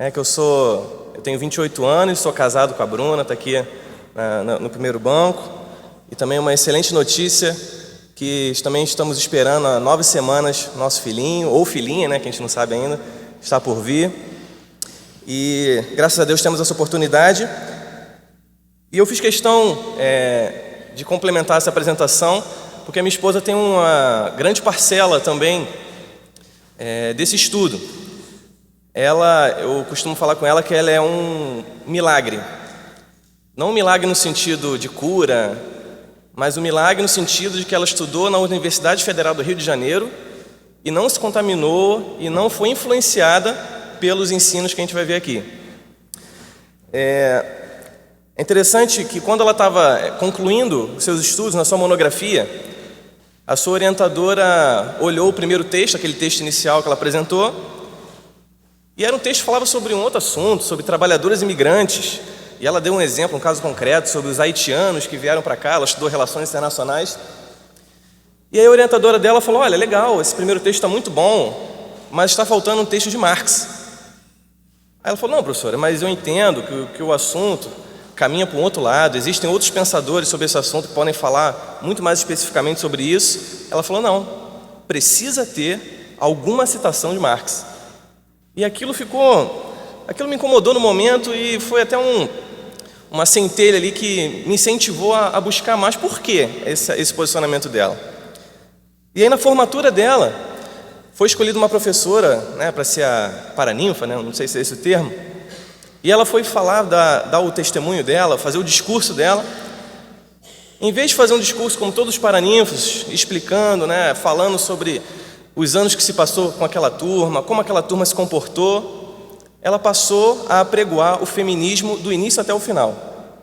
Eu tenho 28 anos, sou casado com a Bruna, está aqui no primeiro banco. E também uma excelente notícia, que também estamos esperando há 9 semanas nosso filhinho, ou filhinha, que a gente não sabe ainda, está por vir. E graças a Deus temos essa oportunidade. E eu fiz questão de complementar essa apresentação, porque a minha esposa tem uma grande parcela também desse estudo. Eu costumo falar com ela que ela é um milagre. Não um milagre no sentido de cura, mas um milagre no sentido de que ela estudou na Universidade Federal do Rio de Janeiro e não se contaminou e não foi influenciada pelos ensinos que a gente vai ver aqui. É interessante que quando ela estava concluindo os seus estudos na sua monografia, a sua orientadora olhou o primeiro texto, aquele texto inicial que ela apresentou, e era um texto que falava sobre um outro assunto, sobre trabalhadores imigrantes, e ela deu um exemplo, um caso concreto, sobre os haitianos que vieram para cá. Ela estudou relações internacionais, e aí a orientadora dela falou: olha, legal, esse primeiro texto está muito bom, mas está faltando um texto de Marx. Aí ela falou: não, professora, mas eu entendo que o assunto caminha para um outro lado, existem outros pensadores sobre esse assunto que podem falar muito mais especificamente sobre isso. Ela falou: não, precisa ter alguma citação de Marx. E aquilo me incomodou no momento, e foi até uma centelha ali que me incentivou a buscar mais por que esse posicionamento dela. E aí na formatura dela, foi escolhida uma professora para ser a paraninfa, não sei se é esse o termo, e ela foi falar, dar o testemunho dela, fazer o discurso dela. Em vez de fazer um discurso como todos os paraninfos, explicando, falando sobre os anos que se passou com aquela turma, como aquela turma se comportou, ela passou a apregoar o feminismo do início até o final.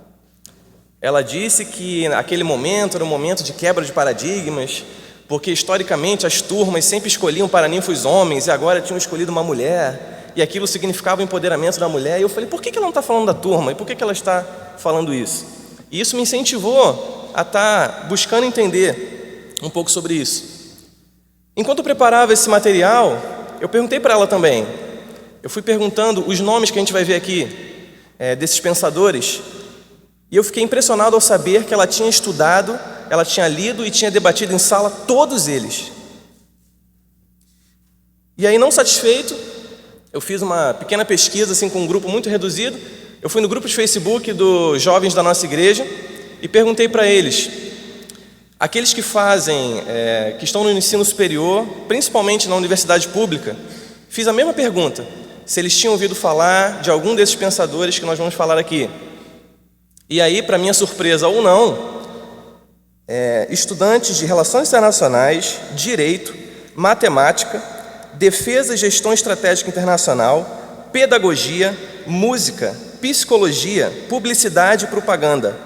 Ela disse que aquele momento era um momento de quebra de paradigmas, porque historicamente as turmas sempre escolhiam paraninfos homens e agora tinham escolhido uma mulher, e aquilo significava o empoderamento da mulher. E eu falei: por que ela não está falando da turma? E por que ela está falando isso? E isso me incentivou a estar buscando entender um pouco sobre isso. Enquanto eu preparava esse material, eu perguntei para ela também. Eu fui perguntando os nomes que a gente vai ver aqui, desses pensadores, e eu fiquei impressionado ao saber que ela tinha estudado, ela tinha lido e tinha debatido em sala todos eles. E aí, não satisfeito, eu fiz uma pequena pesquisa assim, com um grupo muito reduzido. Eu fui no grupo de Facebook dos jovens da nossa igreja e perguntei para eles, aqueles que que estão no ensino superior, principalmente na universidade pública, fiz a mesma pergunta, se eles tinham ouvido falar de algum desses pensadores que nós vamos falar aqui. E aí, para minha surpresa ou não, estudantes de Relações Internacionais, Direito, Matemática, Defesa e Gestão Estratégica Internacional, Pedagogia, Música, Psicologia, Publicidade e Propaganda,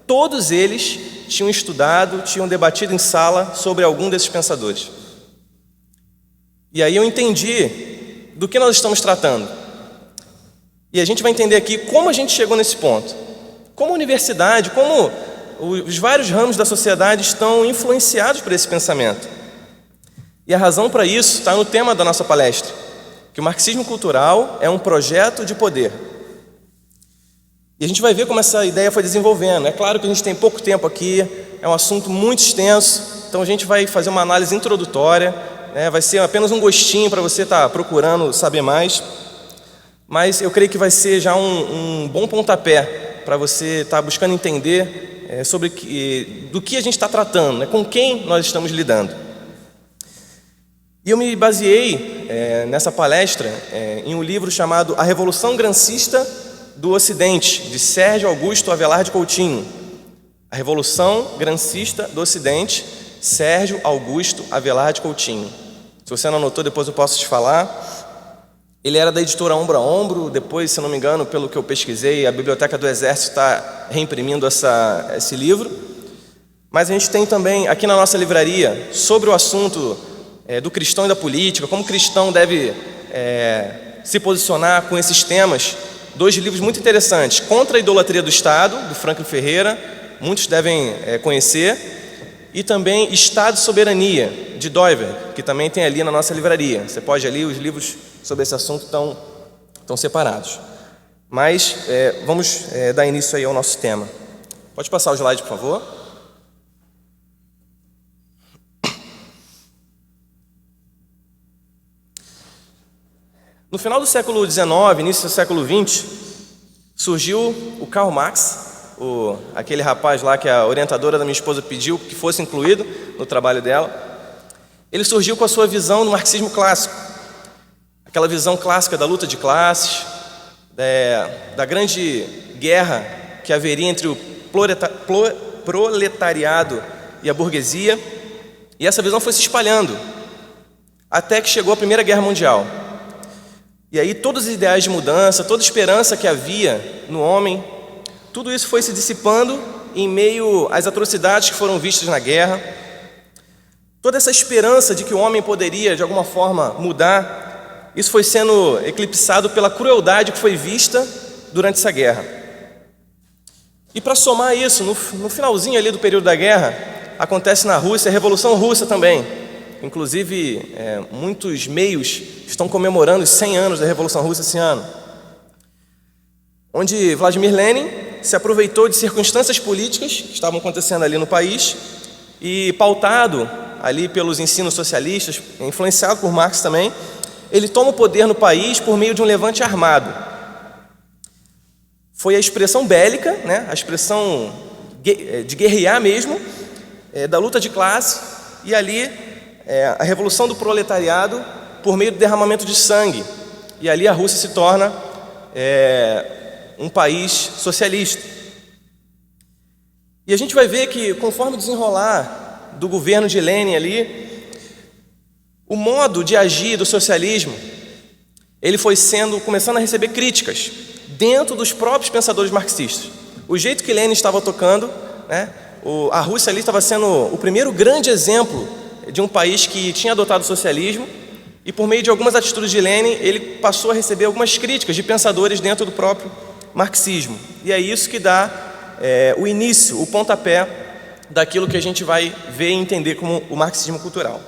todos eles tinham estudado, tinham debatido em sala sobre algum desses pensadores. E aí eu entendi do que nós estamos tratando. E a gente vai entender aqui como a gente chegou nesse ponto. Como a universidade, como os vários ramos da sociedade estão influenciados por esse pensamento. E a razão para isso está no tema da nossa palestra, que o marxismo cultural é um projeto de poder. E a gente vai ver como essa ideia foi desenvolvendo. É claro que a gente tem pouco tempo aqui, é um assunto muito extenso, então a gente vai fazer uma análise introdutória, vai ser apenas um gostinho para você estar procurando saber mais, mas eu creio que vai ser já um bom pontapé para você estar buscando entender do que a gente está tratando, com quem nós estamos lidando. E eu me baseei nessa palestra em um livro chamado A Revolução Grancista do Ocidente, de Sérgio Augusto Avelar de Coutinho. A Revolução Grancista do Ocidente, Sérgio Augusto Avelar de Coutinho. Se você não anotou, depois eu posso te falar. Ele era da editora Ombro a Ombro. Depois, se não me engano, pelo que eu pesquisei, a Biblioteca do Exército está reimprimindo esse livro. Mas a gente tem também aqui na nossa livraria, sobre o assunto do cristão e da política, como o cristão deve se posicionar com esses temas, 2 livros muito interessantes: Contra a Idolatria do Estado, do Franklin Ferreira, muitos devem conhecer, e também Estado e Soberania, de Doiver, que também tem ali na nossa livraria. Você pode ali, os livros sobre esse assunto estão estão separados. Mas vamos dar início aí ao nosso tema. Pode passar o slide, por favor. No final do século XIX, início do século XX, surgiu o Karl Marx, aquele rapaz lá que a orientadora da minha esposa pediu que fosse incluído no trabalho dela. Ele surgiu com a sua visão do marxismo clássico, aquela visão clássica da luta de classes, da grande guerra que haveria entre o proletariado e a burguesia, e essa visão foi se espalhando, até que chegou a Primeira Guerra Mundial. E aí todos os ideais de mudança, toda a esperança que havia no homem, tudo isso foi se dissipando em meio às atrocidades que foram vistas na guerra. Toda essa esperança de que o homem poderia, de alguma forma, mudar, isso foi sendo eclipsado pela crueldade que foi vista durante essa guerra. E para somar isso, no finalzinho ali do período da guerra, acontece na Rússia a Revolução Russa também. Inclusive, muitos meios estão comemorando os 100 anos da Revolução Russa esse ano, onde Vladimir Lenin se aproveitou de circunstâncias políticas que estavam acontecendo ali no país e, pautado ali pelos ensinos socialistas, influenciado por Marx também, ele toma o poder no país por meio de um levante armado. Foi a expressão bélica, né, a expressão de guerrear mesmo, da luta de classe, e ali a revolução do proletariado por meio do derramamento de sangue. E ali a Rússia se torna um país socialista. E a gente vai ver que, conforme o desenrolar do governo de Lenin ali, o modo de agir do socialismo, ele foi começando a receber críticas dentro dos próprios pensadores marxistas. O jeito que Lenin estava tocando, né, a Rússia ali estava sendo o primeiro grande exemplo de um país que tinha adotado o socialismo, e por meio de algumas atitudes de Lenin, ele passou a receber algumas críticas de pensadores dentro do próprio marxismo. E é isso que dá o início, o pontapé daquilo que a gente vai ver e entender como o marxismo cultural.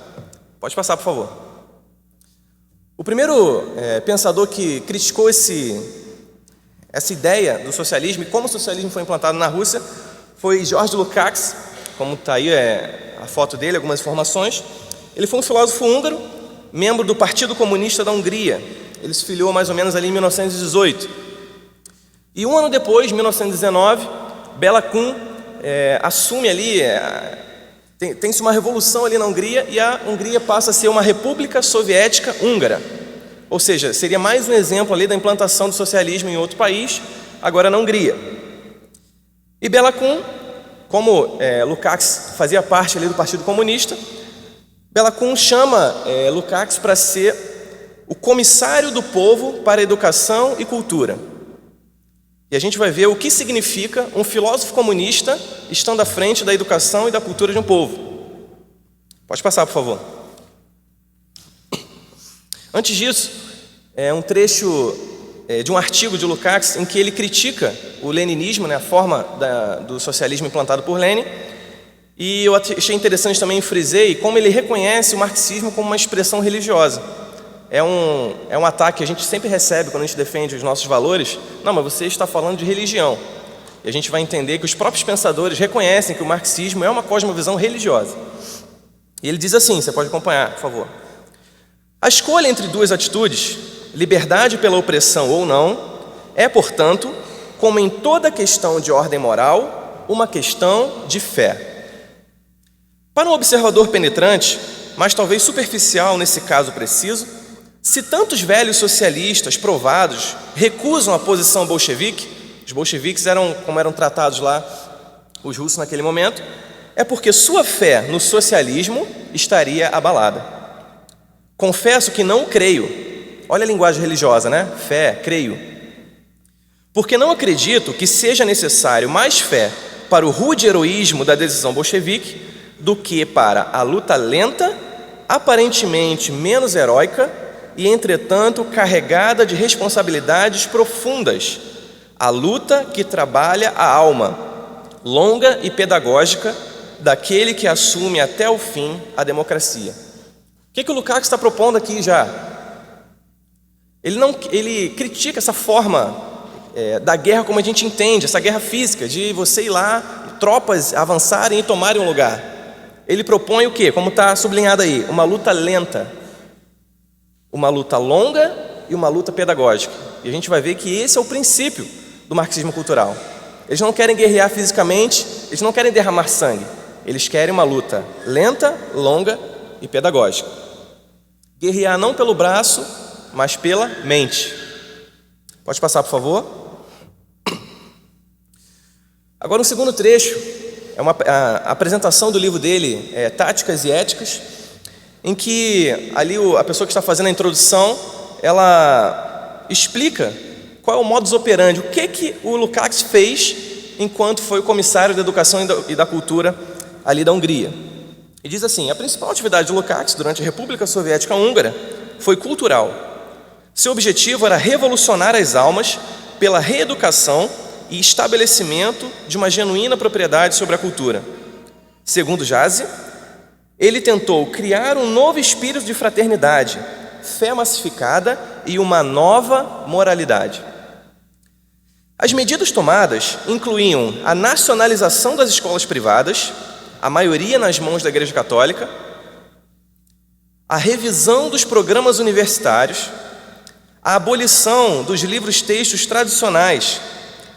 Pode passar, por favor. O primeiro pensador que criticou essa ideia do socialismo e como o socialismo foi implantado na Rússia foi George Lukács, como está aí a foto dele, algumas informações. Ele foi um filósofo húngaro, membro do Partido Comunista da Hungria. Ele se filiou mais ou menos ali em 1918. E um ano depois, em 1919, Béla Kun assume ali, tem-se uma revolução ali na Hungria, e a Hungria passa a ser uma república soviética húngara. Ou seja, seria mais um exemplo ali da implantação do socialismo em outro país, agora na Hungria. E Béla Kun, como Lukács fazia parte ali do Partido Comunista, Béla Kun chama Lukács para ser o comissário do povo para a educação e cultura. E a gente vai ver o que significa um filósofo comunista estando à frente da educação e da cultura de um povo. Pode passar, por favor. Antes disso, um trecho de um artigo de Lukács em que ele critica o leninismo, né, a forma do socialismo implantado por Lenin. E eu achei interessante também, frisei, como ele reconhece o marxismo como uma expressão religiosa. É um ataque que a gente sempre recebe quando a gente defende os nossos valores. Não, mas você está falando de religião. E a gente vai entender que os próprios pensadores reconhecem que o marxismo é uma cosmovisão religiosa. E ele diz assim, você pode acompanhar, por favor. A escolha entre duas atitudes, liberdade pela opressão ou não, é, portanto, como em toda questão de ordem moral, uma questão de fé. Para um observador penetrante, mas talvez superficial nesse caso preciso, se tantos velhos socialistas provados recusam a posição bolchevique, os bolcheviques como eram tratados lá os russos naquele momento, é porque sua fé no socialismo estaria abalada. Confesso que não creio. Olha a linguagem religiosa, né? Fé, creio. Porque não acredito que seja necessário mais fé para o rude heroísmo da decisão bolchevique do que para a luta lenta, aparentemente menos heróica e, entretanto, carregada de responsabilidades profundas, a luta que trabalha a alma, longa e pedagógica, daquele que assume até o fim a democracia. O que o Lukács está propondo aqui já? Ele critica essa forma da guerra como a gente entende, essa guerra física, de você ir lá, tropas avançarem e tomarem um lugar. Ele propõe o quê? Como está sublinhado aí, uma luta lenta, uma luta longa e uma luta pedagógica. E a gente vai ver que esse é o princípio do marxismo cultural. Eles não querem guerrear fisicamente, eles não querem derramar sangue. Eles querem uma luta lenta, longa e pedagógica. Guerrear não pelo braço, mas pela mente. Pode passar, por favor? Agora, um segundo trecho é a apresentação do livro dele, Táticas e Éticas, em que ali a pessoa que está fazendo a introdução, ela explica qual é o modus operandi, o que o Lukács fez enquanto foi o comissário da Educação e da Cultura ali da Hungria. E diz assim: a principal atividade de Lukács durante a República Soviética Húngara foi cultural. Seu objetivo era revolucionar as almas pela reeducação e estabelecimento de uma genuína propriedade sobre a cultura. Segundo Jazi, ele tentou criar um novo espírito de fraternidade, fé massificada e uma nova moralidade. As medidas tomadas incluíam a nacionalização das escolas privadas, a maioria nas mãos da Igreja Católica, a revisão dos programas universitários, a abolição dos livros-textos tradicionais,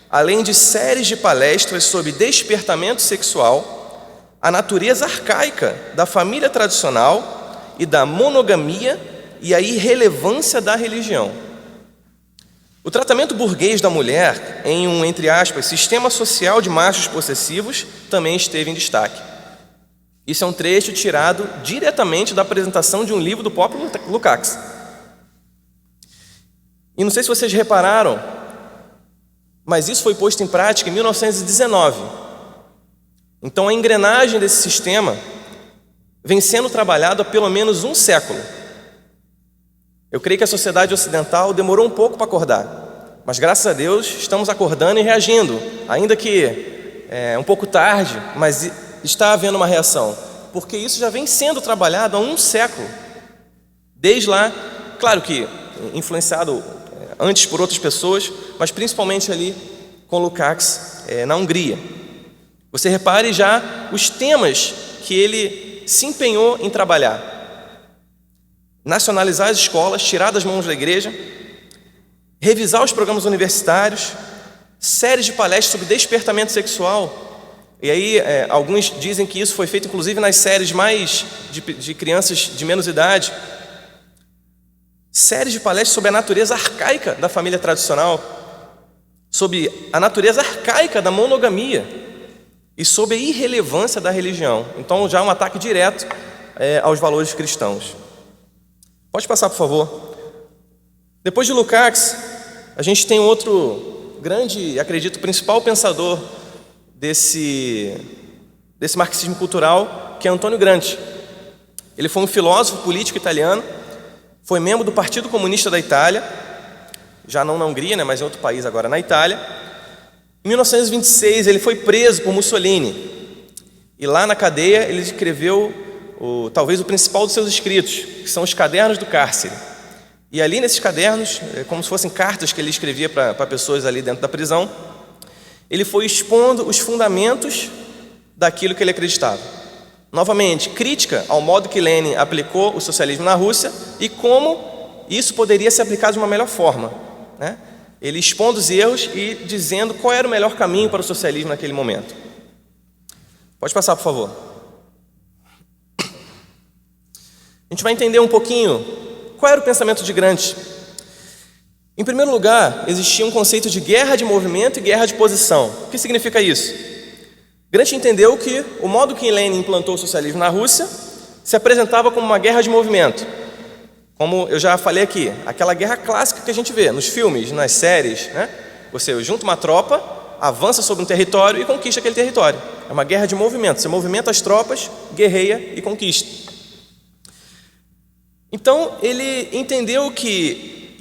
além de séries de palestras sobre despertamento sexual, a natureza arcaica da família tradicional e da monogamia e a irrelevância da religião. O tratamento burguês da mulher em um, entre aspas, sistema social de machos possessivos também esteve em destaque. Isso é um trecho tirado diretamente da apresentação de um livro do próprio Lukács. E não sei se vocês repararam, mas isso foi posto em prática em 1919. Então a engrenagem desse sistema vem sendo trabalhada há pelo menos um século. Eu creio que a sociedade ocidental demorou um pouco para acordar, mas graças a Deus estamos acordando e reagindo, ainda que um pouco tarde, mas está havendo uma reação, porque isso já vem sendo trabalhado há um século. Desde lá, claro que influenciado antes por outras pessoas, mas principalmente ali com Lukács na Hungria. Você repare já os temas que ele se empenhou em trabalhar: nacionalizar as escolas, tirar das mãos da igreja, revisar os programas universitários, séries de palestras sobre despertamento sexual. E aí alguns dizem que isso foi feito inclusive nas séries mais de crianças de menos idade. Séries de palestras sobre a natureza arcaica da família tradicional, sobre a natureza arcaica da monogamia e sobre a irrelevância da religião. Então já um ataque direto aos valores cristãos. Pode passar, por favor. Depois de Lukács, a gente tem outro grande, acredito, principal pensador desse marxismo cultural, que é Antônio Gramsci. Ele foi um filósofo político italiano, foi membro do Partido Comunista da Itália, já não na Hungria, mas em outro país agora, na Itália. Em 1926 ele foi preso por Mussolini, e lá na cadeia ele escreveu talvez o principal dos seus escritos, que são os Cadernos do Cárcere. E ali nesses cadernos, como se fossem cartas que ele escrevia para pessoas ali dentro da prisão, ele foi expondo os fundamentos daquilo que ele acreditava. Novamente, crítica ao modo que Lenin aplicou o socialismo na Rússia e como isso poderia ser aplicado de uma melhor forma, né? Ele expondo os erros e dizendo qual era o melhor caminho para o socialismo naquele momento. Pode passar, por favor. A gente vai entender um pouquinho qual era o pensamento de Gramsci. Em primeiro lugar, existia um conceito de guerra de movimento e guerra de posição. O que significa isso? Gramsci entendeu que o modo que Lenin implantou o socialismo na Rússia se apresentava como uma guerra de movimento. Como eu já falei aqui, aquela guerra clássica que a gente vê nos filmes, nas séries, né? Você junta uma tropa, avança sobre um território e conquista aquele território. É uma guerra de movimento. Você movimenta as tropas, guerreia e conquista. Então, ele entendeu que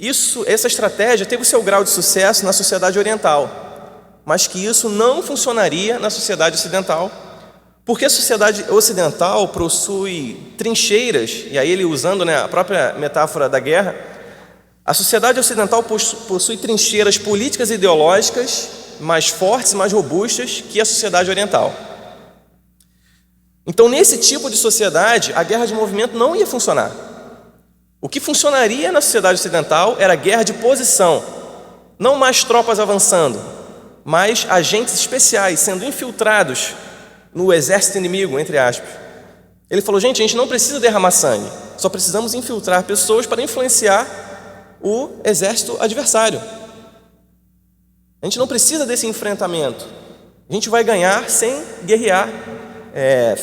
essa estratégia teve o seu grau de sucesso na sociedade oriental, mas que isso não funcionaria na sociedade ocidental, porque a sociedade ocidental possui trincheiras, e aí ele usando a própria metáfora da guerra, A sociedade ocidental possui trincheiras políticas e ideológicas mais fortes e mais robustas que a sociedade oriental. Então, nesse tipo de sociedade, a guerra de movimento não ia funcionar. O que funcionaria na sociedade ocidental era a guerra de posição, não mais tropas avançando, mas agentes especiais sendo infiltrados no exército inimigo, entre aspas. Ele falou, gente, a gente não precisa derramar sangue, só precisamos infiltrar pessoas para influenciar o exército adversário. A gente não precisa desse enfrentamento. A gente vai ganhar sem guerrear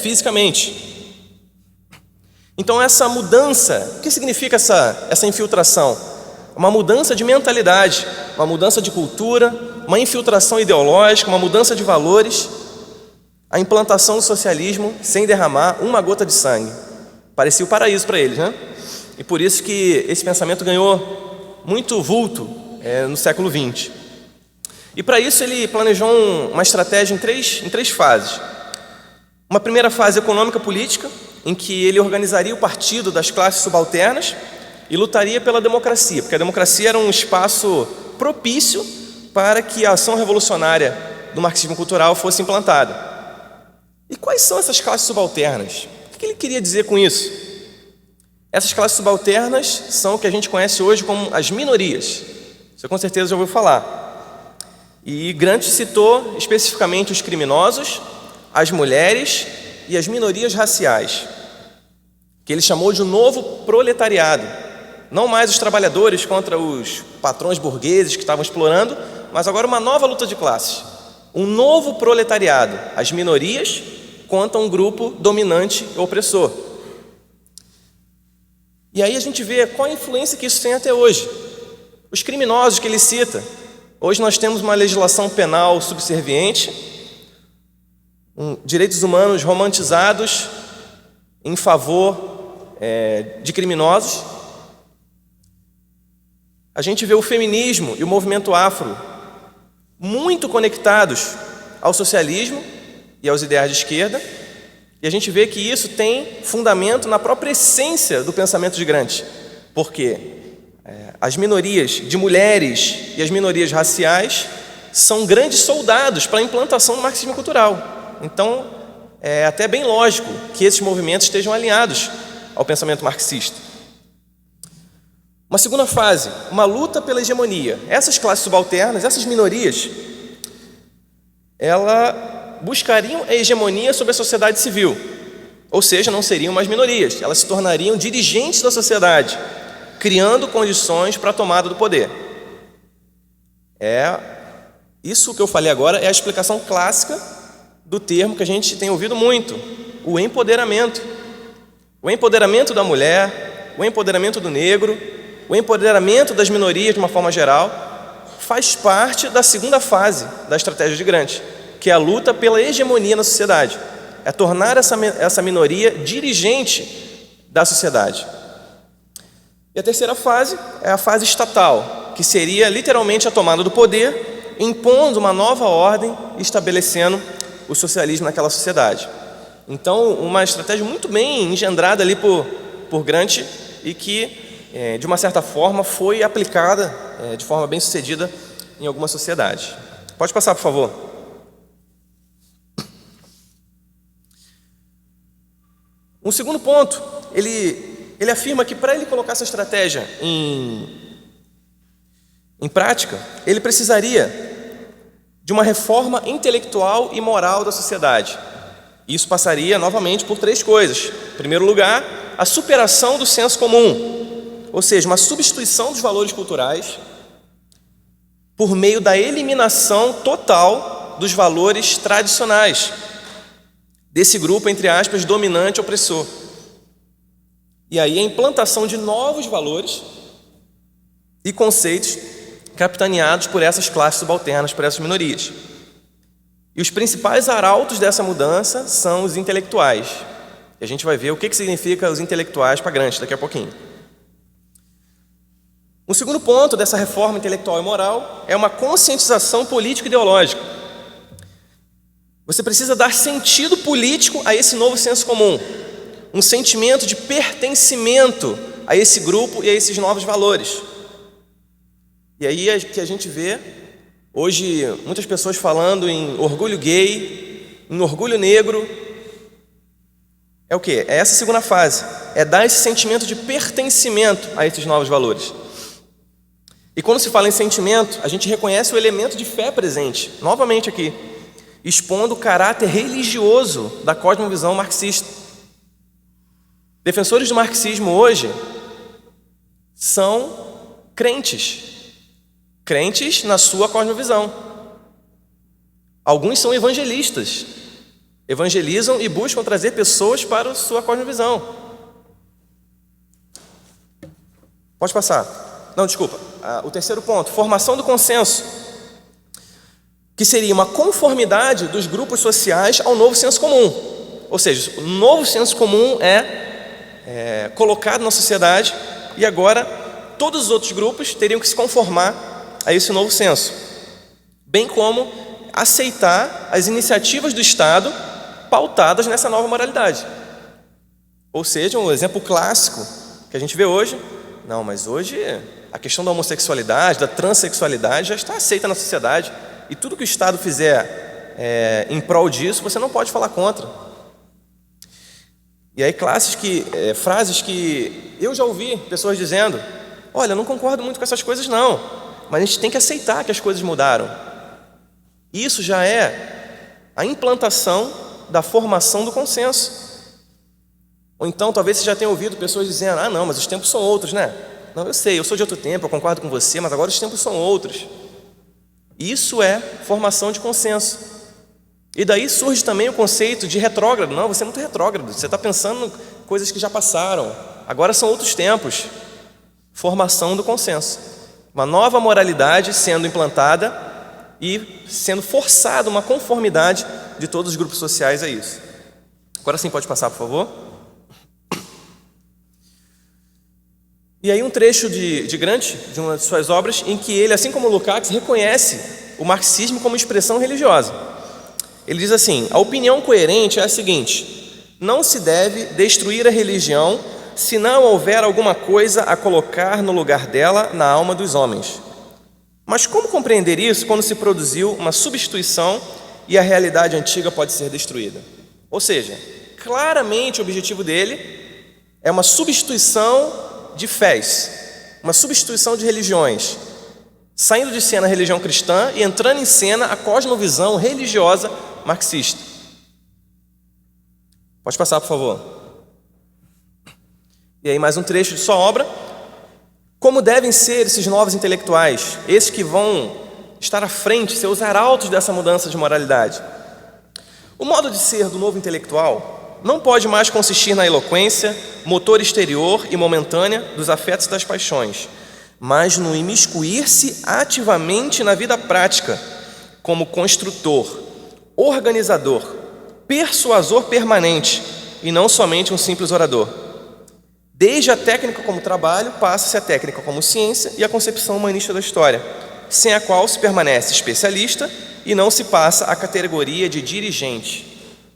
fisicamente. Então essa mudança, o que significa essa infiltração? Uma mudança de mentalidade, uma mudança de cultura, uma infiltração ideológica, uma mudança de valores, a implantação do socialismo sem derramar uma gota de sangue. Parecia o paraíso para eles, né? E por isso que esse pensamento ganhou muito vulto no século XX. E para isso ele planejou uma estratégia em três fases. Uma primeira fase econômica política, em que ele organizaria o partido das classes subalternas e lutaria pela democracia, porque a democracia era um espaço propício para que a ação revolucionária do marxismo cultural fosse implantada. E quais são essas classes subalternas? O que ele queria dizer com isso? Essas classes subalternas são o que a gente conhece hoje como as minorias. Você com certeza já ouviu falar. E Gramsci citou especificamente os criminosos, as mulheres e as minorias raciais, que ele chamou de um novo proletariado. Não mais os trabalhadores contra os patrões burgueses que estavam explorando, mas agora uma nova luta de classes. Um novo proletariado, as minorias contra um grupo dominante e opressor. E aí a gente vê qual a influência que isso tem até hoje. Os criminosos que ele cita. Hoje nós temos uma legislação penal subserviente, direitos humanos romantizados em favor de criminosos. A gente vê o feminismo e o movimento afro muito conectados ao socialismo e aos ideais de esquerda, e a gente vê que isso tem fundamento na própria essência do pensamento de Gramsci, porque as minorias de mulheres e as minorias raciais são grandes soldados para a implantação do marxismo cultural. Então, é até bem lógico que esses movimentos estejam alinhados ao pensamento marxista. Uma segunda fase, uma luta pela hegemonia. Essas classes subalternas, essas minorias, elas buscariam a hegemonia sobre a sociedade civil, ou seja, não seriam mais minorias, elas se tornariam dirigentes da sociedade, criando condições para a tomada do poder. Isso que eu falei agora é a explicação clássica do termo que a gente tem ouvido muito, o empoderamento. O empoderamento da mulher, o empoderamento do negro, o empoderamento das minorias de uma forma geral, faz parte da segunda fase da estratégia de Gramsci, que é a luta pela hegemonia na sociedade. É tornar essa minoria dirigente da sociedade. E a terceira fase é a fase estatal, que seria literalmente a tomada do poder, impondo uma nova ordem e estabelecendo o socialismo naquela sociedade. Então, uma estratégia muito bem engendrada ali por Gramsci e que, de uma certa forma, foi aplicada de forma bem sucedida em algumas sociedades. Pode passar, por favor. Um segundo ponto, ele afirma que para ele colocar essa estratégia em prática, ele precisaria de uma reforma intelectual e moral da sociedade. Isso passaria novamente por três coisas. Em primeiro lugar, a superação do senso comum, ou seja, uma substituição dos valores culturais por meio da eliminação total dos valores tradicionais desse grupo, entre aspas, dominante e opressor. E aí a implantação de novos valores e conceitos capitaneados por essas classes subalternas, por essas minorias. E os principais arautos dessa mudança são os intelectuais. E a gente vai ver o que significa os intelectuais para Gramsci daqui a pouquinho. Um segundo ponto dessa reforma intelectual e moral é uma conscientização político-ideológica. Você precisa dar sentido político a esse novo senso comum, um sentimento de pertencimento a esse grupo e a esses novos valores. E aí é que a gente vê hoje muitas pessoas falando em orgulho gay, em orgulho negro. É o quê? É essa segunda fase, é dar esse sentimento de pertencimento a esses novos valores. E quando se fala em sentimento, a gente reconhece o elemento de fé presente, novamente aqui, expondo o caráter religioso da cosmovisão marxista. Defensores do marxismo hoje são crentes na sua cosmovisão. Alguns são evangelistas, evangelizam e buscam trazer pessoas para a sua cosmovisão. Pode passar. Não, desculpa. O terceiro ponto, formação do consenso, que seria uma conformidade dos grupos sociais ao novo senso comum. Ou seja, o novo senso comum é colocado na sociedade e agora todos os outros grupos teriam que se conformar a esse novo senso, bem como aceitar as iniciativas do Estado pautadas nessa nova moralidade. Ou seja, um exemplo clássico que a gente vê hoje, não, mas hoje a questão da homossexualidade, da transexualidade já está aceita na sociedade e tudo que o Estado fizer em prol disso, você não pode falar contra. E aí frases que eu já ouvi pessoas dizendo, olha, eu não concordo muito com essas coisas não, mas a gente tem que aceitar que as coisas mudaram. Isso já é a implantação da formação do consenso. Ou então talvez você já tenha ouvido pessoas dizendo, ah não, mas os tempos são outros, né? Não, eu sei, eu sou de outro tempo, eu concordo com você, mas agora os tempos são outros. Isso é formação de consenso. E daí surge também o conceito de retrógrado. Não, você é muito retrógrado, você está pensando em coisas que já passaram, agora são outros tempos. Formação do consenso. Uma nova moralidade sendo implantada e sendo forçada uma conformidade de todos os grupos sociais a isso. Agora sim, pode passar, por favor. E aí um trecho de Gramsci, de uma de suas obras, em que ele, assim como Lukács, reconhece o marxismo como expressão religiosa. Ele diz assim, a opinião coerente é a seguinte, não se deve destruir a religião se não houver alguma coisa a colocar no lugar dela na alma dos homens. Mas como compreender isso quando se produziu uma substituição e a realidade antiga pode ser destruída? Ou seja, claramente o objetivo dele é uma substituição de fés, uma substituição de religiões, saindo de cena a religião cristã e entrando em cena a cosmovisão religiosa marxista. Pode passar, por favor. E aí mais um trecho de sua obra. Como devem ser esses novos intelectuais, esses que vão estar à frente, ser os arautos dessa mudança de moralidade? O modo de ser do novo intelectual não pode mais consistir na eloquência, motor exterior e momentânea dos afetos e das paixões, mas no imiscuir-se ativamente na vida prática, como construtor, organizador, persuasor permanente e não somente um simples orador. Desde a técnica como trabalho, passa-se a técnica como ciência e a concepção humanista da história, sem a qual se permanece especialista e não se passa à categoria de dirigente.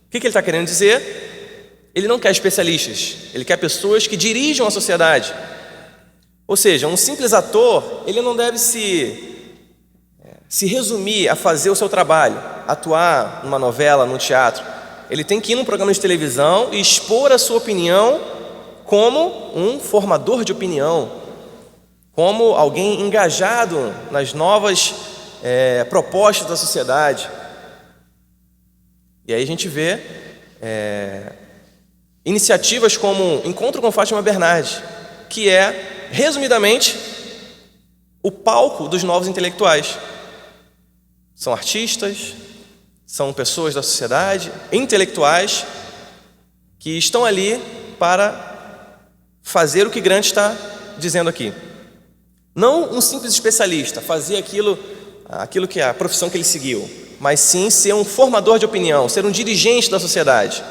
O que ele está querendo dizer? Ele não quer especialistas, ele quer pessoas que dirijam a sociedade. Ou seja, um simples ator, ele não deve se resumir a fazer o seu trabalho, atuar numa novela, num teatro. Ele tem que ir num programa de televisão e expor a sua opinião como um formador de opinião, como alguém engajado nas novas propostas da sociedade. E aí a gente vê iniciativas como Encontro com Fátima Bernardes, que é, resumidamente, o palco dos novos intelectuais. São artistas, são pessoas da sociedade, intelectuais, que estão ali para fazer o que Gramsci está dizendo aqui. Não um simples especialista, fazer aquilo que é a profissão que ele seguiu, mas sim ser um formador de opinião, ser um dirigente da sociedade.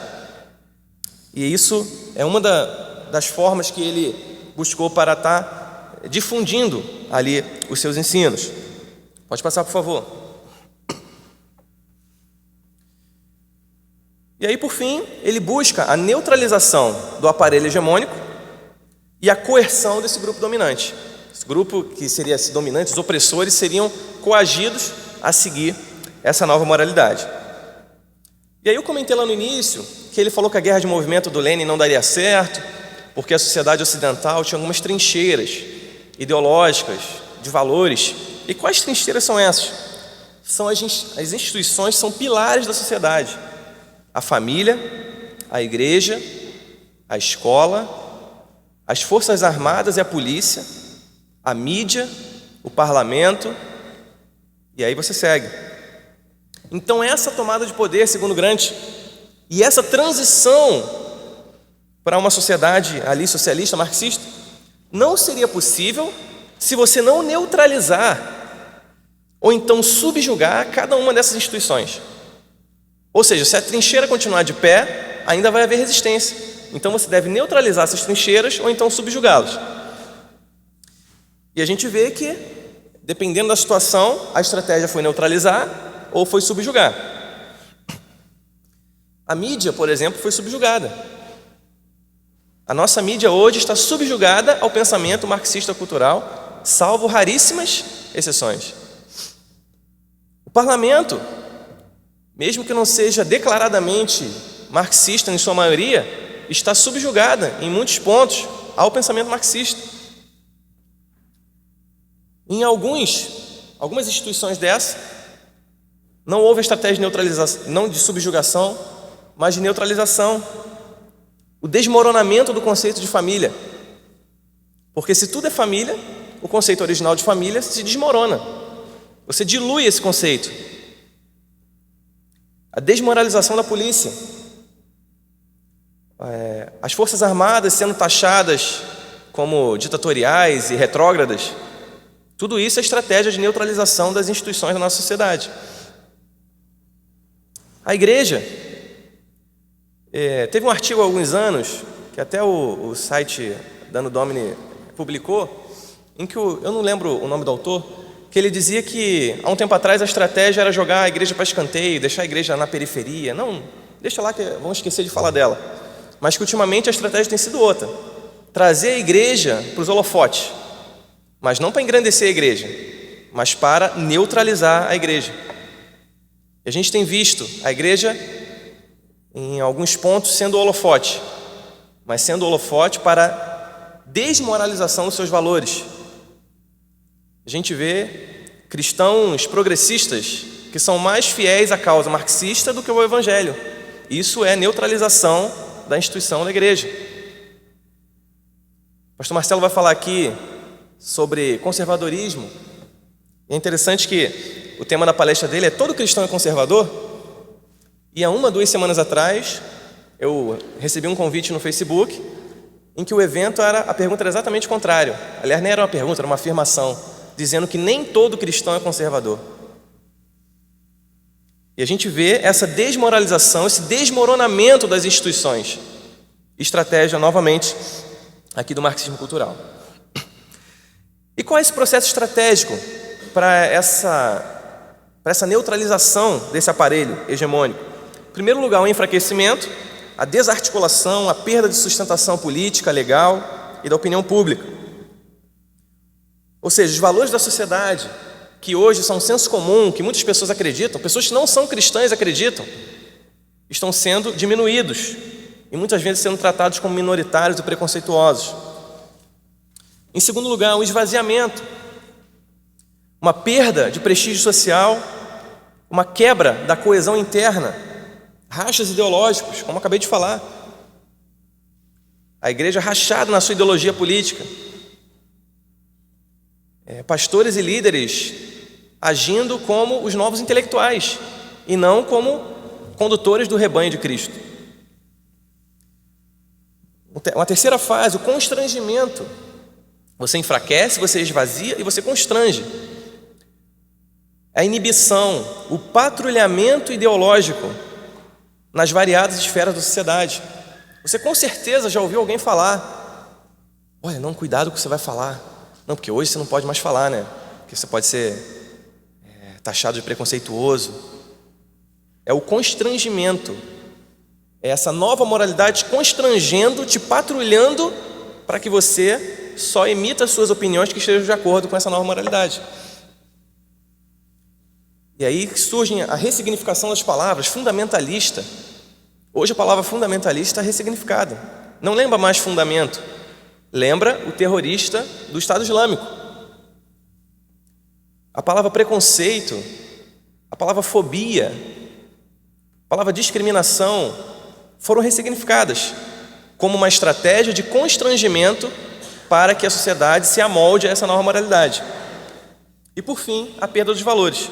E isso é uma das formas que ele buscou para estar difundindo ali os seus ensinos. Pode passar, por favor. E aí, por fim, ele busca a neutralização do aparelho hegemônico e a coerção desse grupo dominante. Esse grupo que seria esse dominante, os opressores, seriam coagidos a seguir essa nova moralidade. E aí eu comentei lá no início que ele falou que a guerra de movimento do Lênin não daria certo, porque a sociedade ocidental tinha algumas trincheiras ideológicas, de valores. E quais trincheiras são essas? São as instituições, são pilares da sociedade. A família, a igreja, a escola, as forças armadas e a polícia, a mídia, o parlamento, e aí você segue. Então essa tomada de poder, segundo Gramsci, e essa transição para uma sociedade ali socialista, marxista, não seria possível se você não neutralizar ou então subjugar cada uma dessas instituições. Ou seja, se a trincheira continuar de pé, ainda vai haver resistência. Então você deve neutralizar essas trincheiras ou então subjugá-las. E a gente vê que, dependendo da situação, a estratégia foi neutralizar ou foi subjugar. A mídia, por exemplo, foi subjugada. A nossa mídia hoje está subjugada ao pensamento marxista cultural, salvo raríssimas exceções. O parlamento, mesmo que não seja declaradamente marxista em sua maioria, está subjugada em muitos pontos ao pensamento marxista. Em algumas instituições dessas, não houve estratégia de neutralização, não de subjugação, mas de neutralização. O desmoronamento do conceito de família. Porque se tudo é família, o conceito original de família se desmorona. Você dilui esse conceito. A desmoralização da polícia. As forças armadas sendo taxadas como ditatoriais e retrógradas. Tudo isso é estratégia de neutralização das instituições da nossa sociedade. A igreja, teve um artigo há alguns anos, que até o site Dano Domini publicou, em que eu não lembro o nome do autor, que ele dizia que há um tempo atrás a estratégia era jogar a igreja para escanteio, deixar a igreja na periferia. Não, deixa lá que vamos esquecer de falar dela. Mas que ultimamente a estratégia tem sido outra. Trazer a igreja para os holofotes, mas não para engrandecer a igreja, mas para neutralizar a igreja. E a gente tem visto a igreja em alguns pontos sendo holofote, mas sendo holofote para desmoralização dos seus valores. A gente vê cristãos progressistas que são mais fiéis à causa marxista do que o evangelho. Isso é neutralização da instituição da igreja. O pastor Marcelo vai falar aqui sobre conservadorismo. É interessante que o tema da palestra dele é todo cristão é conservador. E há 2 semanas atrás, eu recebi um convite no Facebook, em que o evento a pergunta era exatamente contrária. Aliás, nem era uma pergunta, era uma afirmação, dizendo que nem todo cristão é conservador. E a gente vê essa desmoralização, esse desmoronamento das instituições. Estratégia, novamente, aqui do marxismo cultural. E qual é esse processo estratégico para essa neutralização desse aparelho hegemônico? Em primeiro lugar, o enfraquecimento, a desarticulação, a perda de sustentação política, legal e da opinião pública. Ou seja, os valores da sociedade, que hoje são senso comum, que muitas pessoas acreditam, pessoas que não são cristãs acreditam, estão sendo diminuídos e muitas vezes sendo tratados como minoritários e preconceituosos. Em segundo lugar, o esvaziamento, uma perda de prestígio social, uma quebra da coesão interna, rachas ideológicos, como acabei de falar. A igreja rachada na sua ideologia política. Pastores e líderes agindo como os novos intelectuais e não como condutores do rebanho de Cristo. Uma terceira fase, o constrangimento. Você enfraquece, você esvazia e você constrange. A inibição, o patrulhamento ideológico nas variadas esferas da sociedade. Você com certeza já ouviu alguém falar: olha, não, cuidado com o que você vai falar. Não, porque hoje você não pode mais falar, né? Porque você pode ser taxado de preconceituoso. É o constrangimento. É essa nova moralidade te constrangendo, te patrulhando para que você só emita suas opiniões que estejam de acordo com essa nova moralidade. E aí surge a ressignificação das palavras, fundamentalista. Hoje a palavra fundamentalista está ressignificada. Não lembra mais fundamento, lembra o terrorista do Estado Islâmico. A palavra preconceito, a palavra fobia, a palavra discriminação foram ressignificadas como uma estratégia de constrangimento para que a sociedade se amolde a essa nova moralidade. E por fim, a perda dos valores.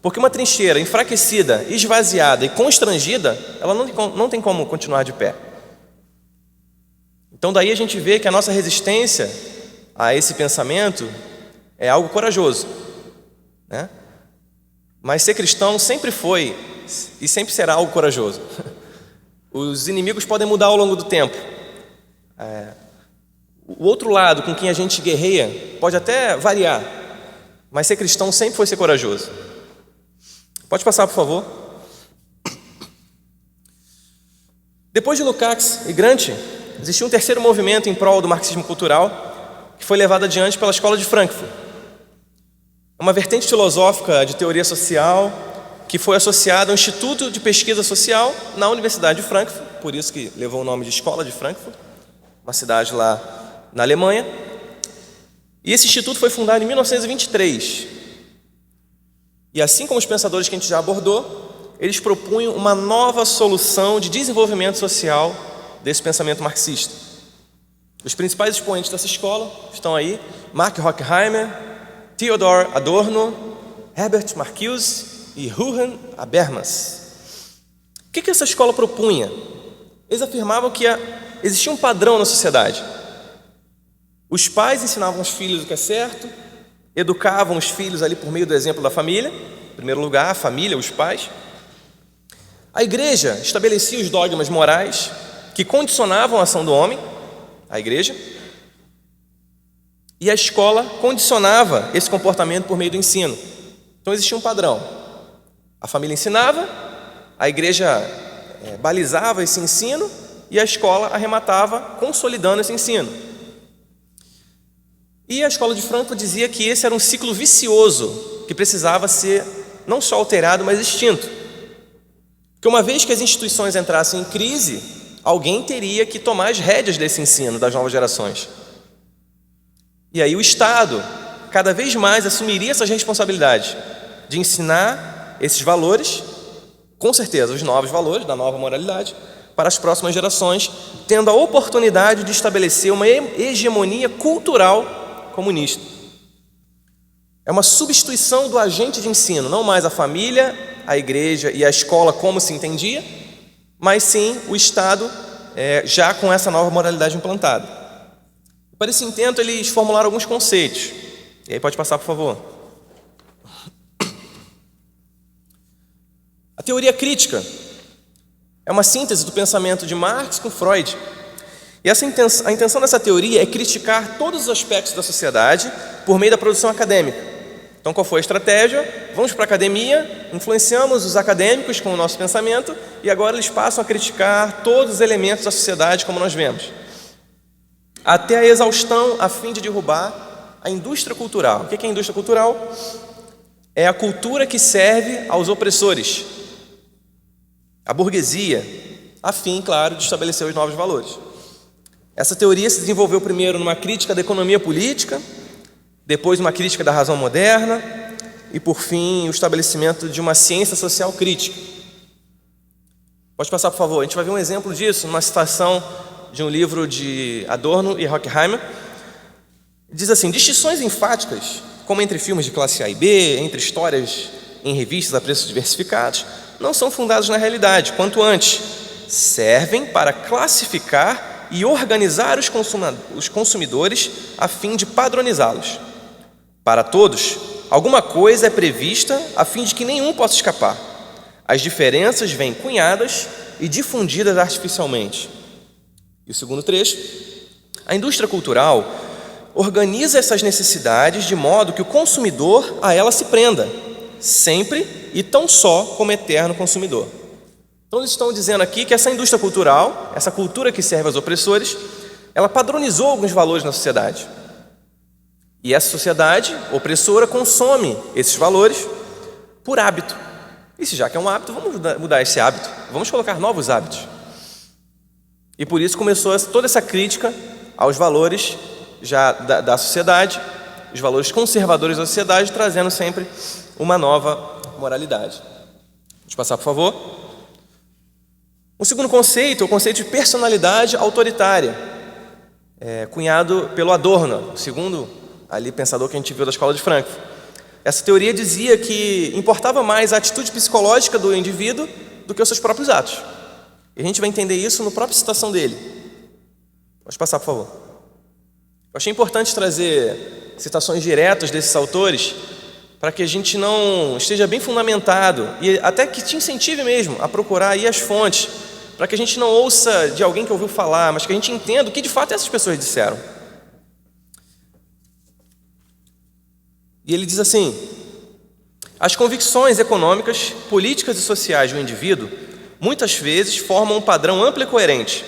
Porque uma trincheira enfraquecida, esvaziada e constrangida, ela não tem como continuar de pé. Então daí a gente vê que a nossa resistência a esse pensamento é algo corajoso, né? Mas ser cristão sempre foi e sempre será algo corajoso. Os inimigos podem mudar ao longo do tempo. O outro lado com quem a gente guerreia pode até variar, mas ser cristão sempre foi ser corajoso. Pode passar, por favor. Depois de Lukács e Gramsci, existiu um terceiro movimento em prol do marxismo cultural, que foi levado adiante pela Escola de Frankfurt. É uma vertente filosófica de teoria social que foi associada ao Instituto de Pesquisa Social na Universidade de Frankfurt, por isso que levou o nome de Escola de Frankfurt, uma cidade lá na Alemanha. E esse instituto foi fundado em 1923. E assim como os pensadores que a gente já abordou, eles propunham uma nova solução de desenvolvimento social desse pensamento marxista. Os principais expoentes dessa escola estão aí: Mark Horkheimer, Theodor Adorno, Herbert Marcuse e Johann Habermas. O que essa escola propunha? Eles afirmavam que existia um padrão na sociedade. Os pais ensinavam os filhos o que é certo, educavam os filhos ali por meio do exemplo da família, em primeiro lugar, a família, os pais. A igreja estabelecia os dogmas morais que condicionavam a ação do homem, a igreja, e a escola condicionava esse comportamento por meio do ensino. Então existia um padrão. A família ensinava, a igreja balizava esse ensino e a escola arrematava consolidando esse ensino. E a Escola de Frankfurt dizia que esse era um ciclo vicioso que precisava ser não só alterado, mas extinto. Porque uma vez que as instituições entrassem em crise, alguém teria que tomar as rédeas desse ensino das novas gerações. E aí o Estado cada vez mais assumiria essas responsabilidades de ensinar esses valores, com certeza os novos valores da nova moralidade, para as próximas gerações, tendo a oportunidade de estabelecer uma hegemonia cultural comunista. É uma substituição do agente de ensino, não mais a família, a igreja e a escola como se entendia, mas sim o Estado já com essa nova moralidade implantada. Para esse intento eles formularam alguns conceitos. E aí pode passar, por favor. A teoria crítica é uma síntese do pensamento de Marx com Freud. E a intenção dessa teoria é criticar todos os aspectos da sociedade por meio da produção acadêmica. Então, qual foi a estratégia? Vamos para a academia, influenciamos os acadêmicos com o nosso pensamento e agora eles passam a criticar todos os elementos da sociedade como nós vemos, até a exaustão, a fim de derrubar a indústria cultural. O que é a indústria cultural? É a cultura que serve aos opressores, a burguesia, a fim, claro, de estabelecer os novos valores. Essa teoria se desenvolveu primeiro numa crítica da economia política, depois uma crítica da razão moderna e, por fim, o estabelecimento de uma ciência social crítica. Pode passar, por favor. A gente vai ver um exemplo disso numa citação de um livro de Adorno e Horkheimer. Diz assim: distinções enfáticas, como entre filmes de classe A e B, entre histórias em revistas a preços diversificados, não são fundadas na realidade, quanto antes servem para classificar e organizar os consumidores a fim de padronizá-los. Para todos, alguma coisa é prevista a fim de que nenhum possa escapar. As diferenças vêm cunhadas e difundidas artificialmente. E o segundo trecho: a indústria cultural organiza essas necessidades de modo que o consumidor a ela se prenda, sempre e tão só como eterno consumidor. Então eles estão dizendo aqui que essa indústria cultural, essa cultura que serve aos opressores, ela padronizou alguns valores na sociedade. E essa sociedade opressora consome esses valores por hábito. E se já que é um hábito, vamos mudar esse hábito. Vamos colocar novos hábitos. E por isso começou toda essa crítica aos valores já da sociedade, os valores conservadores da sociedade, trazendo sempre uma nova moralidade. Vamos passar, por favor. O segundo conceito é o conceito de personalidade autoritária, cunhado pelo Adorno, o segundo ali pensador que a gente viu da Escola de Frankfurt. Essa teoria dizia que importava mais a atitude psicológica do indivíduo do que os seus próprios atos. E a gente vai entender isso na própria citação dele. Pode passar, por favor. Eu achei importante trazer citações diretas desses autores para que a gente não esteja bem fundamentado e até que te incentive mesmo a procurar aí as fontes, para que a gente não ouça de alguém que ouviu falar, mas que a gente entenda o que de fato essas pessoas disseram. E ele diz assim: as convicções econômicas, políticas e sociais do indivíduo muitas vezes formam um padrão amplo e coerente,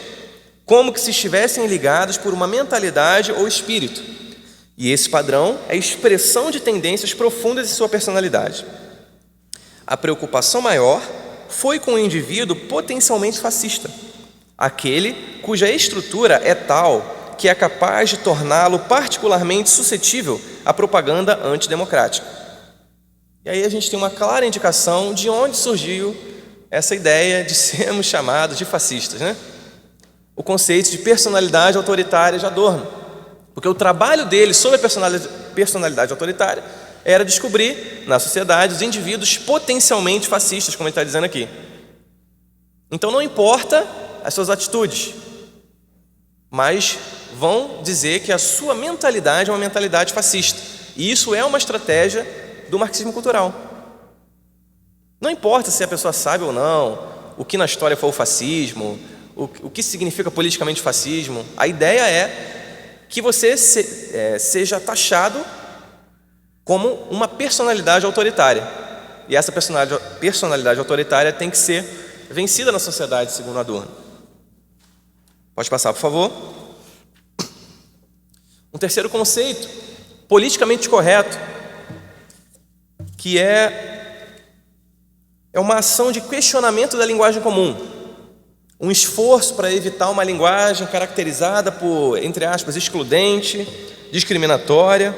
como que se estivessem ligados por uma mentalidade ou espírito. E esse padrão é expressão de tendências profundas em sua personalidade. A preocupação maior foi com o indivíduo potencialmente fascista, aquele cuja estrutura é tal que é capaz de torná-lo particularmente suscetível à propaganda antidemocrática. E aí a gente tem uma clara indicação de onde surgiu essa ideia de sermos chamados de fascistas, né? O conceito de personalidade autoritária de Adorno. Porque o trabalho dele sobre a personalidade autoritária era descobrir na sociedade os indivíduos potencialmente fascistas, como ele está dizendo aqui. Então não importa as suas atitudes, mas vão dizer que a sua mentalidade é uma mentalidade fascista. E isso é uma estratégia do marxismo cultural. Não importa se a pessoa sabe ou não o que na história foi o fascismo, o que significa politicamente fascismo. A ideia é que você seja taxado como uma personalidade autoritária. E essa personalidade autoritária tem que ser vencida na sociedade, segundo Adorno. Pode passar, por favor. Um terceiro conceito, politicamente correto, que é uma ação de questionamento da linguagem comum. Um esforço para evitar uma linguagem caracterizada por, entre aspas, excludente, discriminatória,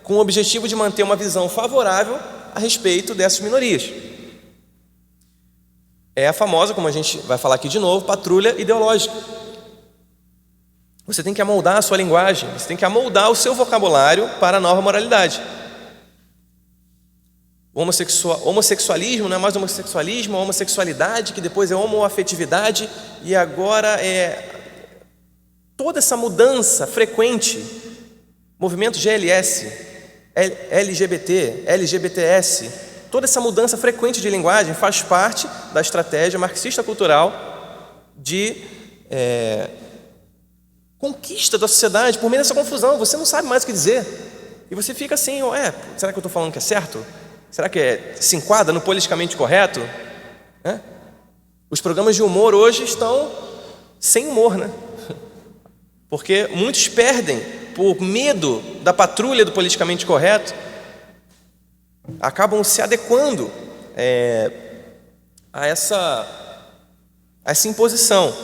com o objetivo de manter uma visão favorável a respeito dessas minorias. É a famosa, como a gente vai falar aqui de novo, patrulha ideológica. Você tem que amoldar a sua linguagem, você tem que amoldar o seu vocabulário para a nova moralidade. O homossexualismo não é mais homossexualismo, a homossexualidade, que depois é homoafetividade, e agora é toda essa mudança frequente, movimento GLS, LGBT, LGBTS, toda essa mudança frequente de linguagem faz parte da estratégia marxista cultural de conquista da sociedade por meio dessa confusão. Você não sabe mais o que dizer, e você fica assim, será que eu estou falando que é certo? Será que se enquadra no politicamente correto? Os programas de humor hoje estão sem humor, né? Porque muitos perdem por medo da patrulha do politicamente correto, acabam se adequando a essa imposição.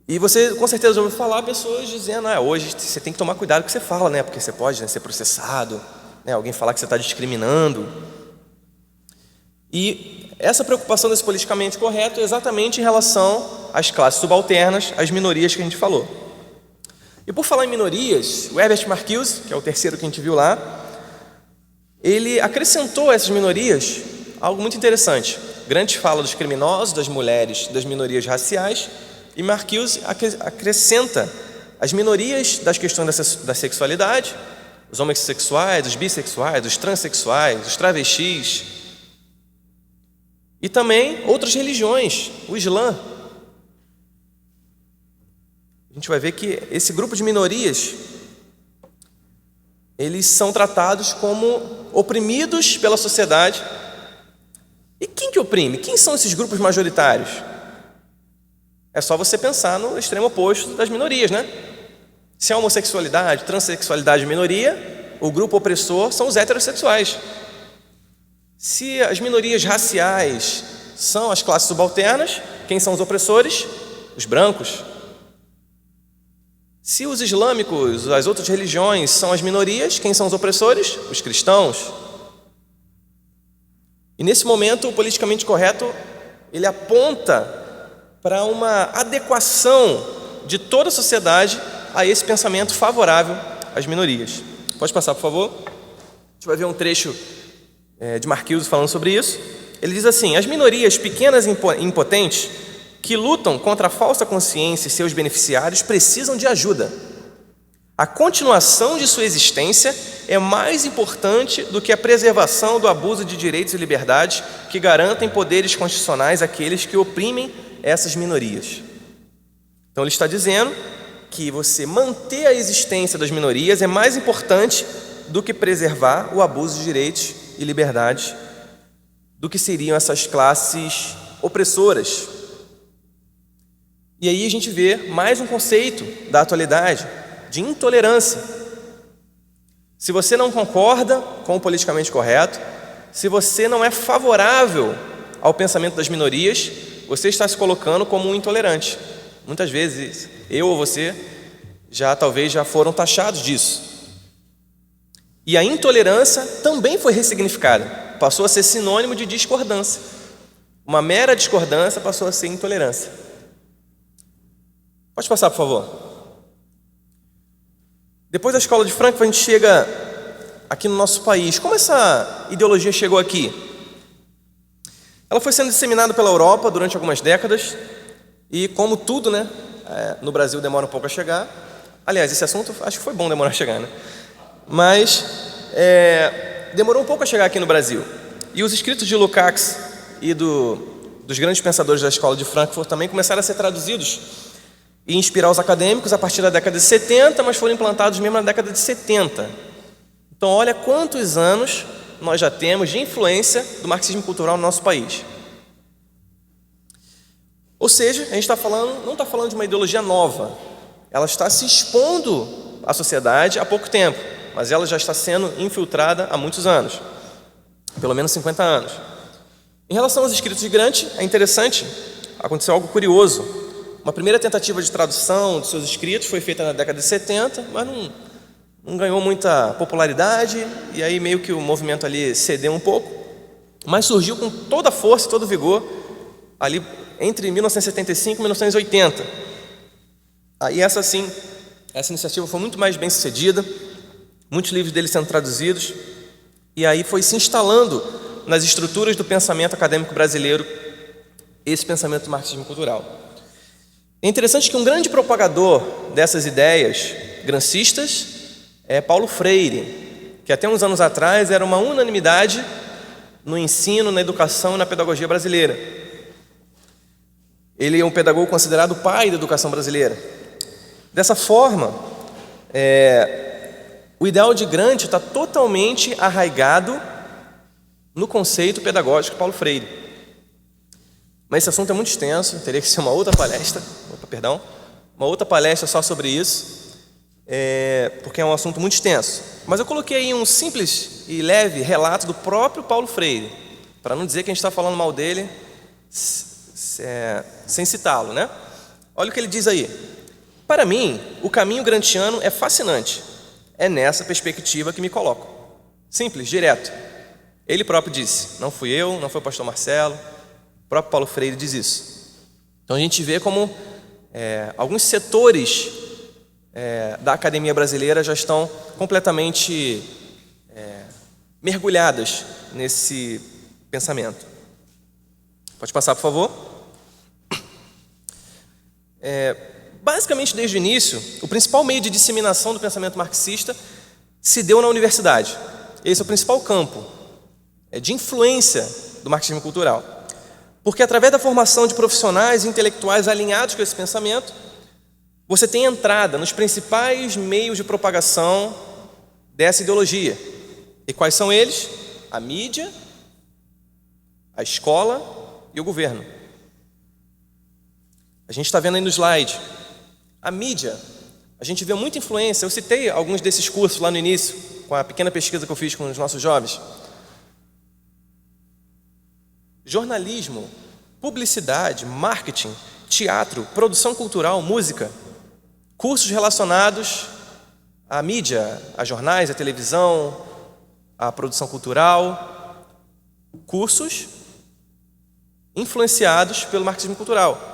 E você com certeza já ouviu falar pessoas dizendo: hoje você tem que tomar cuidado com o que você fala, né? Porque você pode ser processado, alguém falar que você está discriminando. E essa preocupação desse politicamente correto é exatamente em relação às classes subalternas, às minorias que a gente falou. E por falar em minorias, o Herbert Marcuse, que é o terceiro que a gente viu lá, ele acrescentou a essas minorias algo muito interessante. Gramsci fala dos criminosos, das mulheres, das minorias raciais, e Marcuse acrescenta as minorias das questões da sexualidade, os homossexuais, os bissexuais, os transexuais, os travestis, e também outras religiões, o Islã. A gente vai ver que esse grupo de minorias, eles são tratados como oprimidos pela sociedade. E quem que oprime? Quem são esses grupos majoritários? É só você pensar no extremo oposto das minorias, né? Se a homossexualidade, transexualidade é minoria, o grupo opressor são os heterossexuais. Se as minorias raciais são as classes subalternas, quem são os opressores? Os brancos. Se os islâmicos, as outras religiões são as minorias, quem são os opressores? Os cristãos. E nesse momento, o politicamente correto, ele aponta para uma adequação de toda a sociedade a esse pensamento favorável às minorias. Pode passar, por favor? A gente vai ver um trecho de Marquilhos falando sobre isso. Ele diz assim: as minorias pequenas e impotentes que lutam contra a falsa consciência e seus beneficiários precisam de ajuda. A continuação de sua existência é mais importante do que a preservação do abuso de direitos e liberdades que garantem poderes constitucionais àqueles que oprimem essas minorias. Então ele está dizendo que você manter a existência das minorias é mais importante do que preservar o abuso de direitos e liberdades do que seriam essas classes opressoras. E aí a gente vê mais um conceito da atualidade, de intolerância. Se você não concorda com o politicamente correto, se você não é favorável ao pensamento das minorias, você está se colocando como um intolerante. Muitas vezes eu ou você talvez já foram taxados disso. E a intolerância também foi ressignificada, passou a ser sinônimo de discordância. Uma mera discordância passou a ser intolerância. Pode passar, por favor. Depois da escola de Frankfurt, a gente chega aqui no nosso país. Como essa ideologia chegou aqui? Ela foi sendo disseminada pela Europa durante algumas décadas e, como tudo, né, no Brasil demora um pouco a chegar. Aliás, esse assunto acho que foi bom demorar a chegar, né? Mas demorou um pouco a chegar aqui no Brasil. E os escritos de Lukács e dos grandes pensadores da escola de Frankfurt também começaram a ser traduzidos e inspirar os acadêmicos a partir da década de 70, mas foram implantados mesmo na década de 70. Então, olha quantos anos nós já temos de influência do marxismo cultural no nosso país. Ou seja, a gente não está falando de uma ideologia nova. Ela está se expondo à sociedade há pouco tempo, mas ela já está sendo infiltrada há muitos anos, pelo menos 50 anos. Em relação aos escritos de Grant, é interessante, aconteceu algo curioso. Uma primeira tentativa de tradução de seus escritos foi feita na década de 70, mas não ganhou muita popularidade, e aí meio que o movimento ali cedeu um pouco, mas surgiu com toda a força e todo o vigor ali entre 1975 e 1980. Aí essa iniciativa foi muito mais bem sucedida, muitos livros dele sendo traduzidos, e aí foi se instalando nas estruturas do pensamento acadêmico brasileiro esse pensamento do marxismo cultural. É interessante que um grande propagador dessas ideias grancistas é Paulo Freire, que até uns anos atrás era uma unanimidade no ensino, na educação e na pedagogia brasileira. Ele é um pedagogo considerado o pai da educação brasileira. Dessa forma, o ideal de Grant está totalmente arraigado no conceito pedagógico de Paulo Freire. Mas esse assunto é muito extenso, teria que ser uma outra palestra só sobre isso, porque é um assunto muito extenso. Mas eu coloquei aí um simples e leve relato do próprio Paulo Freire, para não dizer que a gente está falando mal dele sem citá-lo, né? Olha o que ele diz aí. Para mim, o caminho grantiano é fascinante. É nessa perspectiva que me coloco. Simples, direto. Ele próprio disse, não fui eu, não foi o pastor Marcelo, o próprio Paulo Freire diz isso. Então a gente vê como alguns setores da academia brasileira já estão completamente mergulhadas nesse pensamento. Pode passar, por favor. Basicamente, desde o início, o principal meio de disseminação do pensamento marxista se deu na universidade. Esse é o principal campo de influência do marxismo cultural. Porque através da formação de profissionais e intelectuais alinhados com esse pensamento, você tem entrada nos principais meios de propagação dessa ideologia. E quais são eles? A mídia, a escola e o governo. A gente está vendo aí no slide. A mídia, a gente vê muita influência. Eu citei alguns desses cursos lá no início, com a pequena pesquisa que eu fiz com os nossos jovens. Jornalismo, publicidade, marketing, teatro, produção cultural, música, cursos relacionados à mídia, a jornais, à televisão, à produção cultural, cursos influenciados pelo marxismo cultural.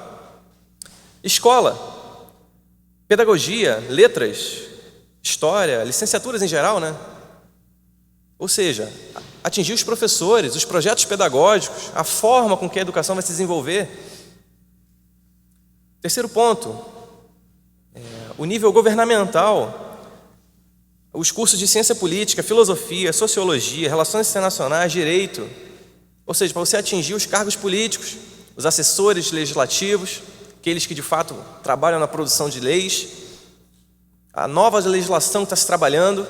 Escola, pedagogia, letras, história, licenciaturas em geral, né? Ou seja, atingir os professores, os projetos pedagógicos, a forma com que a educação vai se desenvolver. Terceiro ponto, o nível governamental, os cursos de ciência política, filosofia, sociologia, relações internacionais, direito. Ou seja, para você atingir os cargos políticos, os assessores legislativos, aqueles que de fato trabalham na produção de leis, a nova legislação que está se trabalhando.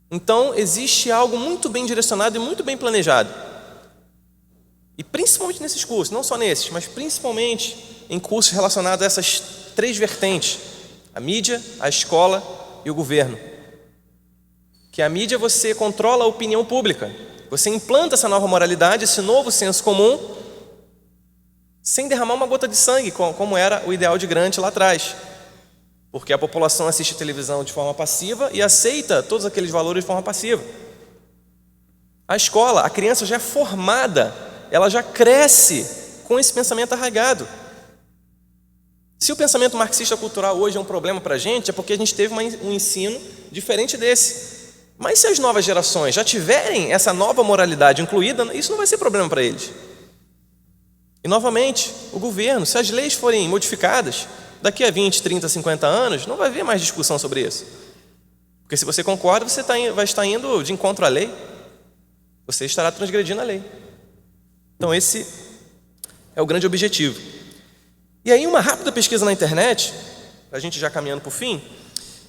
Então, existe algo muito bem direcionado e muito bem planejado. E principalmente nesses cursos, não só nesses, mas principalmente em cursos relacionados a essas três vertentes: a mídia, a escola e o governo. Que a mídia você controla a opinião pública, você implanta essa nova moralidade, esse novo senso comum, sem derramar uma gota de sangue, como era o ideal de Gramsci lá atrás. Porque a população assiste televisão de forma passiva e aceita todos aqueles valores de forma passiva. A escola, a criança já é formada, ela já cresce com esse pensamento arraigado. Se o pensamento marxista cultural hoje é um problema para a gente, é porque a gente teve um ensino diferente desse. Mas se as novas gerações já tiverem essa nova moralidade incluída, isso não vai ser problema para eles. E novamente, o governo, se as leis forem modificadas, daqui a 20, 30, 50 anos, não vai haver mais discussão sobre isso. Porque se você concorda, você vai estar indo de encontro à lei. Você estará transgredindo a lei. Então esse é o grande objetivo. E aí uma rápida pesquisa na internet, a gente já caminhando para o fim,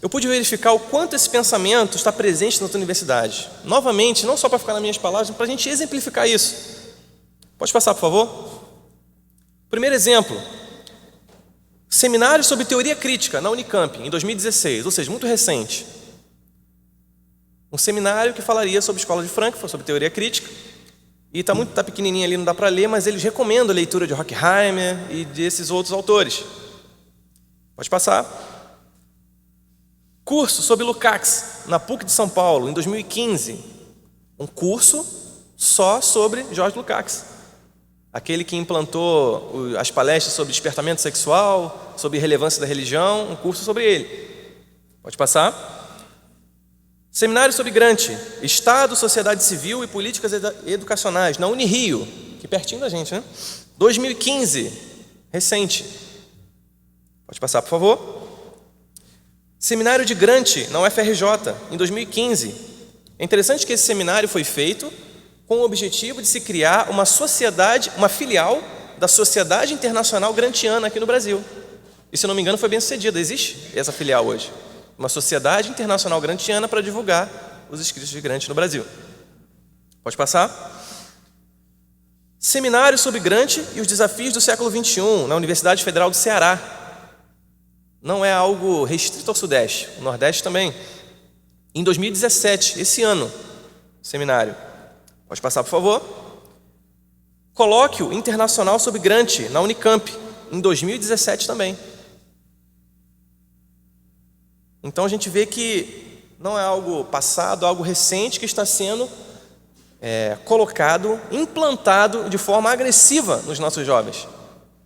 eu pude verificar o quanto esse pensamento está presente na tua universidade. Novamente, não só para ficar nas minhas palavras, mas para a gente exemplificar isso. Pode passar, por favor? Primeiro exemplo. Seminário sobre teoria crítica na Unicamp, em 2016, ou seja, muito recente. Um seminário que falaria sobre a Escola de Frankfurt, sobre teoria crítica. E tá pequenininho ali, não dá para ler, mas eles recomendam a leitura de Horkheimer e desses outros autores. Pode passar. Curso sobre Lukács, na PUC de São Paulo, em 2015. Um curso só sobre George Lukács. Aquele que implantou as palestras sobre despertamento sexual, sobre relevância da religião, um curso sobre ele. Pode passar. Seminário sobre Gramsci, Estado, Sociedade Civil e Políticas Educacionais, na Unirio, que pertinho da gente, né? 2015, recente. Pode passar, por favor. Seminário de Gramsci, na UFRJ, em 2015. É interessante que esse seminário foi feito com o objetivo de se criar uma sociedade, uma filial da Sociedade Internacional Gramsciana aqui no Brasil. E se não me engano foi bem sucedido, existe essa filial hoje. Uma Sociedade Internacional Gramsciana para divulgar os escritos de Gramsci no Brasil. Pode passar. Seminário sobre Gramsci e os desafios do século XXI, na Universidade Federal do Ceará. Não é algo restrito ao Sudeste, o Nordeste também. Em 2017, esse ano, seminário. Pode passar, por favor. Colóquio Internacional sobre Gramsci, na Unicamp, em 2017 também. Então a gente vê que não é algo passado, é algo recente que está sendo colocado, implantado de forma agressiva nos nossos jovens.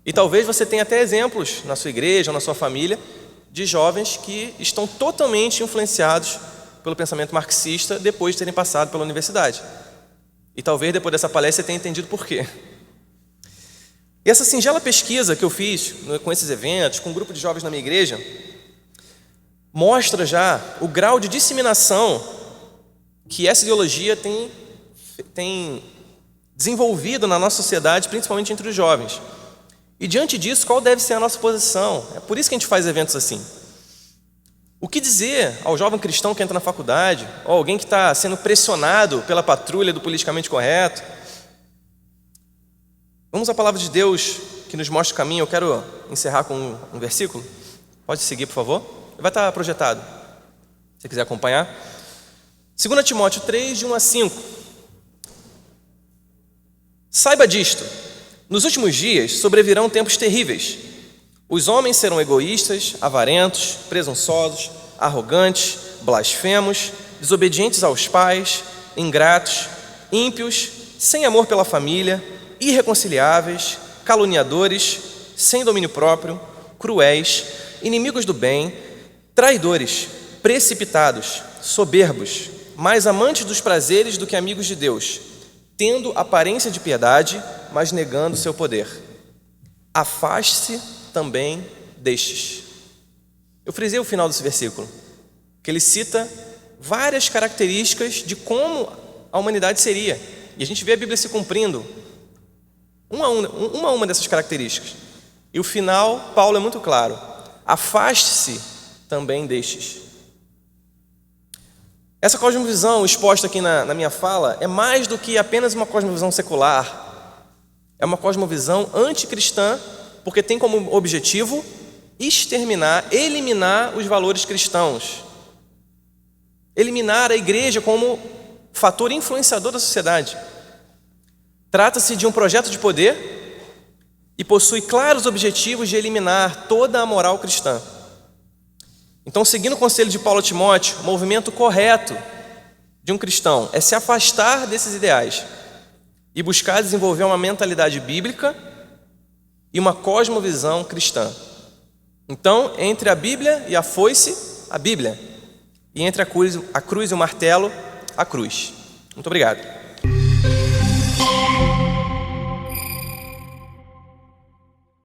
E talvez você tenha até exemplos na sua igreja ou na sua família de jovens que estão totalmente influenciados pelo pensamento marxista depois de terem passado pela universidade. E talvez depois dessa palestra você tenha entendido por quê. E essa singela pesquisa que eu fiz com esses eventos, com um grupo de jovens na minha igreja, mostra já o grau de disseminação que essa ideologia tem desenvolvido na nossa sociedade, principalmente entre os jovens. E diante disso, qual deve ser a nossa posição? É por isso que a gente faz eventos assim. O que dizer ao jovem cristão que entra na faculdade, ou alguém que está sendo pressionado pela patrulha do politicamente correto? Vamos à palavra de Deus que nos mostra o caminho, eu quero encerrar com um versículo. Pode seguir, por favor. Vai estar projetado, se você quiser acompanhar. 2 Timóteo 3, de 1 a 5. Saiba disto: nos últimos dias sobrevirão tempos terríveis. Os homens serão egoístas, avarentos, presunçosos, arrogantes, blasfemos, desobedientes aos pais, ingratos, ímpios, sem amor pela família, irreconciliáveis, caluniadores, sem domínio próprio, cruéis, inimigos do bem, traidores, precipitados, soberbos, mais amantes dos prazeres do que amigos de Deus, tendo aparência de piedade, mas negando seu poder. Afaste-se também destes. Eu frisei o final desse versículo, que ele cita várias características de como a humanidade seria. E a gente vê a Bíblia se cumprindo uma a uma dessas características. E o final, Paulo é muito claro: afaste-se também destes. Essa cosmovisão exposta aqui na minha fala é mais do que apenas uma cosmovisão secular. É uma cosmovisão anticristã, porque tem como objetivo exterminar, eliminar os valores cristãos, eliminar a igreja como fator influenciador da sociedade. Trata-se de um projeto de poder e possui claros objetivos de eliminar toda a moral cristã. Então, seguindo o conselho de Paulo a Timóteo, o movimento correto de um cristão é se afastar desses ideais e buscar desenvolver uma mentalidade bíblica e uma cosmovisão cristã. Então, entre a Bíblia e a foice, a Bíblia. E entre a cruz e o martelo, a cruz. Muito obrigado.